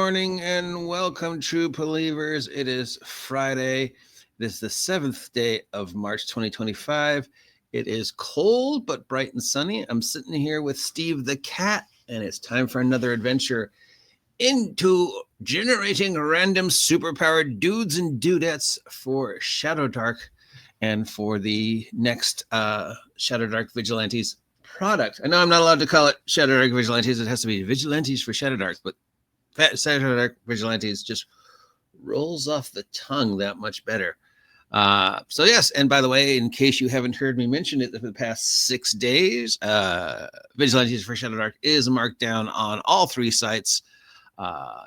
morning and welcome, true believers. It is Friday. It is the 7th day of March 2025. It is cold but bright and sunny. I'm sitting here with Steve the cat, and it's time for another adventure into generating random superpowered dudes and dudettes for Shadowdark and for the next Shadowdark Vigilantes product. I know I'm not allowed to call it Shadowdark Vigilantes. It has to be Vigilantes for Shadowdark, but Shadowdark Vigilantes just rolls off the tongue that much better. So yes, and by the way, in case you haven't heard me mention it for the past 6 days, Vigilantes for Shadowdark is marked down on all 3 sites.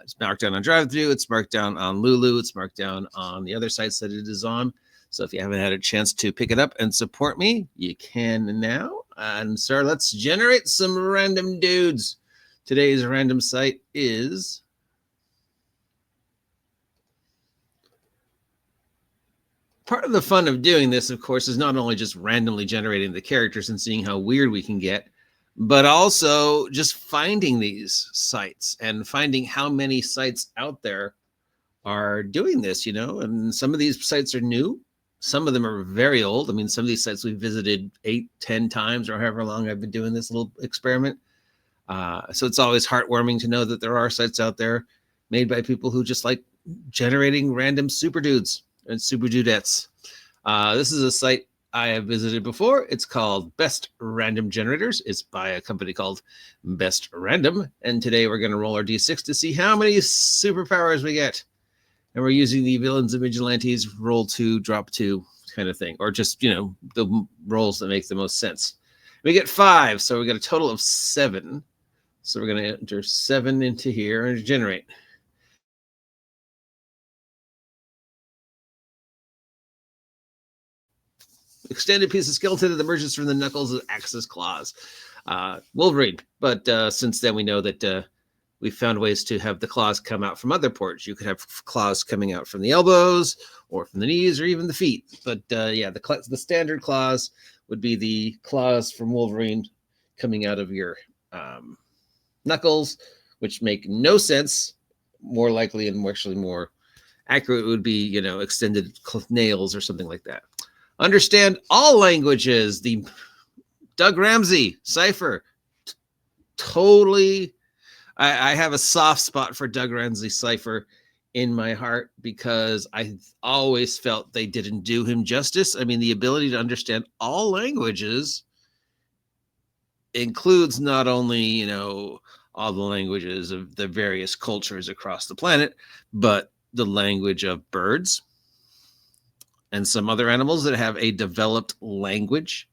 It's marked down on DriveThru, it's marked down on Lulu, it's marked down on the other sites that it is on. So if you haven't had a chance to pick it up and support me, you can now. And sir, let's generate some random dudes. Today's random site is part of the fun of doing this, of course, is not only just randomly generating the characters and seeing how weird we can get, but also just finding these sites and finding how many sites out there are doing this, and some of these sites are new. Some of them are very old. I mean, some of these sites we've visited 8, 10 times or however long I've been doing this little experiment. So it's always heartwarming to know that there are sites out there made by people who just like generating random super dudes and super dudettes. This is a site I have visited before. It's called Best Random Generators. It's by a company called Best Random. And today we're going to roll our D6 to see how many superpowers we get. And we're using the Villains and Vigilantes roll 2, drop 2 kind of thing. Or just, the rolls that make the most sense. We get 5, so we got a total of 7. So we're going to enter 7 into here and generate. Extended piece of skeleton that emerges from the knuckles of Axis claws. Wolverine. But since then we know that we found ways to have the claws come out from other ports. You could have claws coming out from the elbows or from the knees or even the feet. But the standard claws would be the claws from Wolverine coming out of your knuckles, which make no sense. More likely and actually more accurate would be, extended nails or something like that. Understand all languages. The Doug Ramsey cipher. Totally. I have a soft spot for Doug Ramsey cipher in my heart because I always felt they didn't do him justice. I mean, the ability to understand all languages includes not only, all the languages of the various cultures across the planet, but the language of birds and some other animals that have a developed language,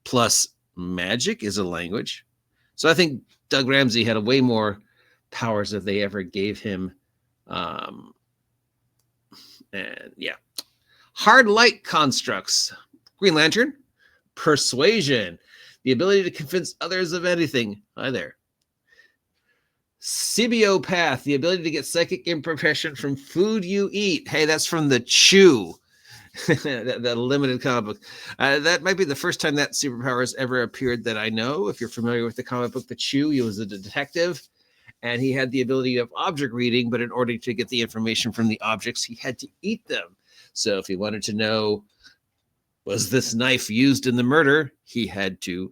plus magic is a language. So I think Doug Ramsey had a way more powers if they ever gave him. Hard light constructs. Green Lantern, persuasion, the ability to convince others of anything. Hi there. Symbiopath, the ability to get psychic information from food you eat. Hey, that's from the Chew. the limited comic book. That might be the first time that superpower has ever appeared that I know. If you're familiar with the comic book The Chew, he was a detective and he had the ability of object reading, but in order to get the information from the objects, he had to eat them. So if he wanted to know, was this knife used in the murder, he had to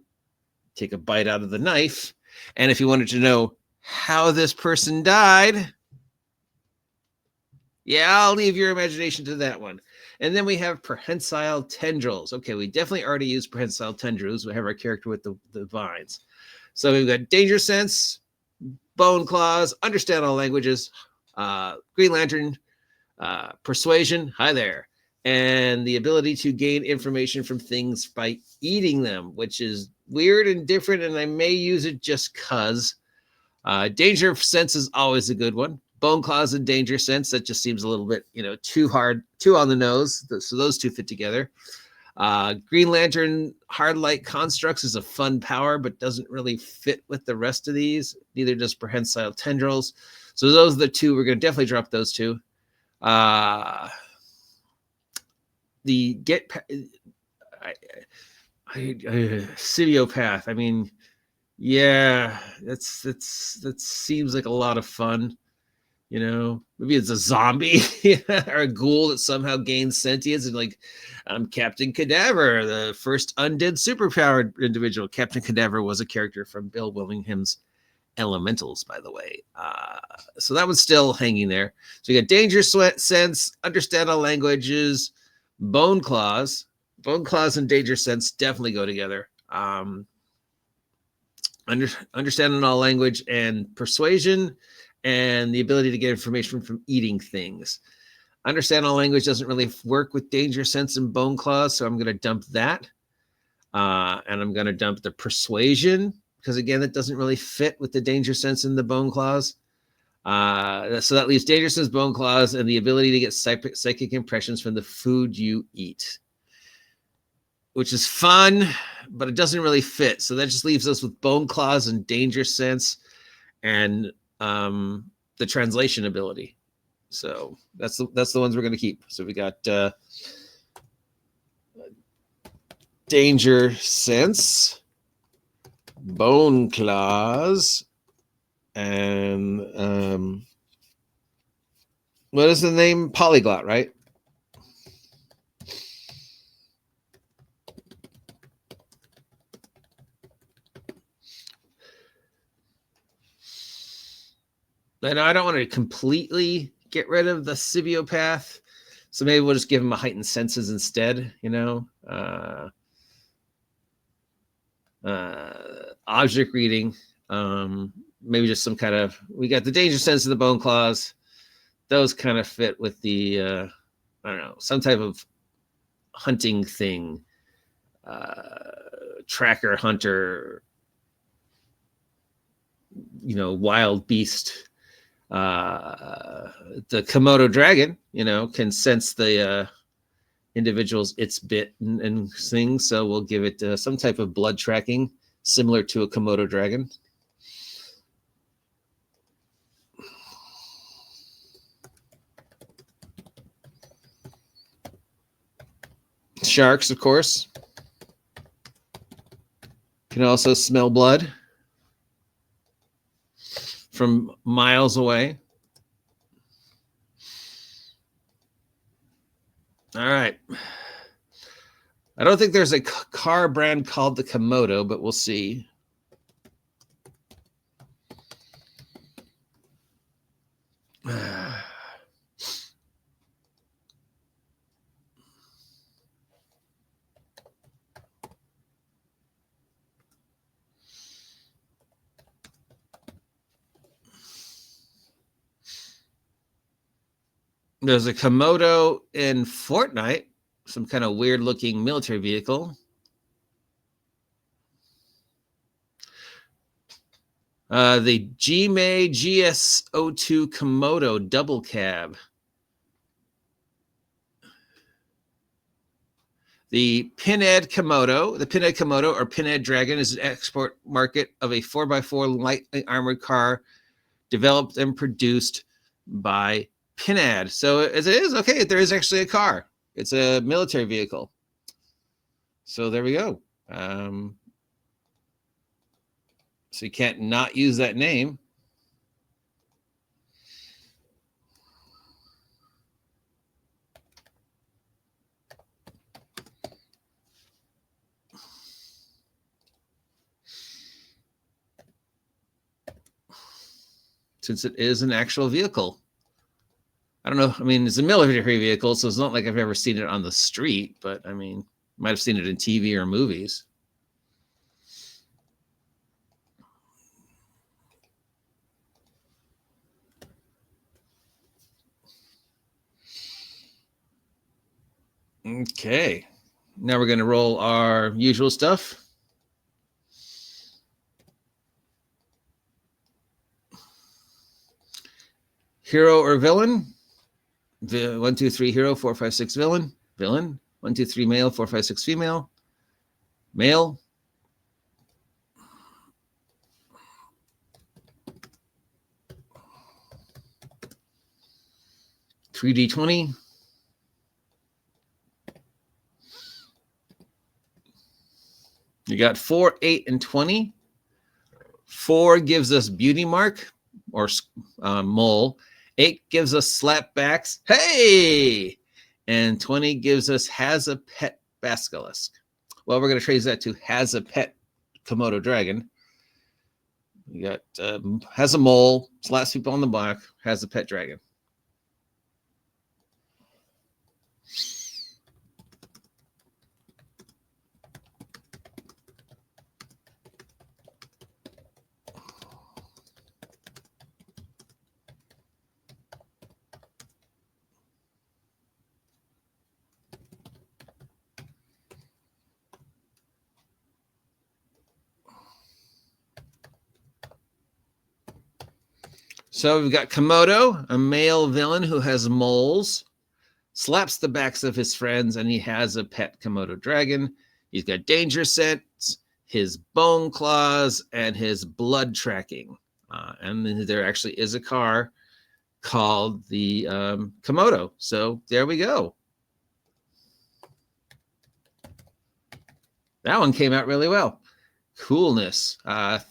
take a bite out of the knife. And if he wanted to know how this person died, I'll leave your imagination to that one. And then we have prehensile tendrils. Okay, we definitely already used prehensile tendrils. We have our character with the vines. So we've got danger sense, bone claws, understand all languages, Green Lantern, persuasion, hi there, and the ability to gain information from things by eating them, which is weird and different, and I may use it just because. Danger sense is always a good one. Bone claws and danger sense, that just seems a little bit, too on the nose. So those two fit together. Green Lantern hard light constructs is a fun power, but doesn't really fit with the rest of these. Neither does prehensile tendrils. So those are the two. We're going to definitely drop those two. The Symbiopath. I mean, yeah, that seems like a lot of fun. You know, maybe it's a zombie or a ghoul that somehow gains sentience. And like, I'm Captain Cadaver, the first undead superpowered individual. Captain Cadaver was a character from Bill Willingham's Elementals, by the way. So that one's still hanging there. So you got danger sense, understand all languages, bone claws. Bone claws and danger sense definitely go together. Understanding all language and persuasion, and the ability to get information from eating things. Understand all language doesn't really work with danger sense and bone claws, so I'm going to dump that. And I'm going to dump the persuasion, because again, that doesn't really fit with the danger sense and the bone claws. So that leaves danger sense, bone claws, and the ability to get psychic impressions from the food you eat, which is fun, but it doesn't really fit. So that just leaves us with bone claws and danger sense and the translation ability. So that's the ones we're going to keep. So we got danger sense, bone claws, and what is the name? Polyglot, right? And I don't want to completely get rid of the Sibiopath, so maybe we'll just give him a heightened senses instead, you know. Object reading, maybe just some kind of, we got the danger sense of the bone claws. Those kind of fit with the, I don't know, some type of hunting thing, tracker, hunter, you know, wild beast. The Komodo Dragon, you know, can sense the individual's its bit and things, so we'll give it some type of blood tracking similar to a Komodo Dragon. Sharks, of course, can also smell blood from miles away. All right. I don't think there's a car brand called the Komodo, but we'll see. There's a Komodo in Fortnite, some kind of weird looking military vehicle. The Gmay GS02 Komodo double cab. The Pindad Komodo, or Pindad Dragon, is an export market of a 4x4 lightly armored car developed and produced by Pindad. So as it is, okay, there is actually a car. It's a military vehicle. So there we go. So you can't not use that name. Since it is an actual vehicle. I don't know. I mean, it's a military vehicle, so it's not like I've ever seen it on the street, but I mean, might have seen it in TV or movies. Okay. Now we're going to roll our usual stuff. Hero or villain? 1, 2, 3 hero, 4, 5, 6 villain. Villain. 1, 2, 3 male, 4, 5, 6 female. Male. $3d20. You got 4, 8, and 20. 4 gives us beauty mark or mole, 8 gives us slapbacks. Hey! And 20 gives us has a pet basilisk. Well, we're going to trace that to has a pet Komodo Dragon. We got has a mole, slaps people on the back, has a pet dragon. So we've got Komodo, a male villain who has moles, slaps the backs of his friends, and he has a pet Komodo dragon. He's got danger sense, his bone claws, and his blood tracking. And there actually is a car called the Komodo. So there we go. That one came out really well. Coolness.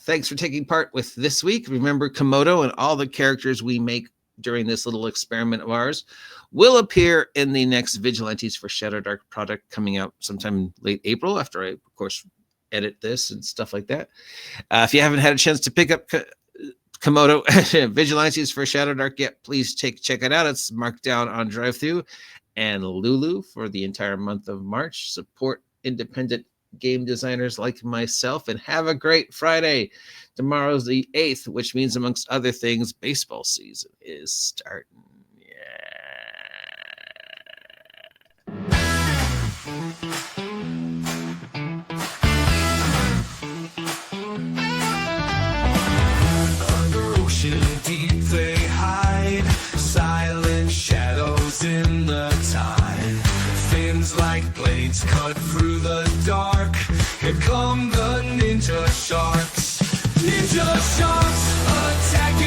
Thanks for taking part with this week. Remember, Komodo and all the characters we make during this little experiment of ours will appear in the next Vigilantes for Shadowdark product coming out sometime late April after I, of course, edit this and stuff like that. If you haven't had a chance to pick up Komodo Vigilantes for Shadowdark yet, please check it out. It's marked down on DriveThru and Lulu for the entire month of March. Support independent game designers like myself, and have a great Friday. Tomorrow's the 8th, which means, amongst other things, baseball season is starting. Under ocean deep they hide, silent shadows in the tide. Fins like blades cut through the dark. Here come the ninja sharks. Ninja sharks attacking.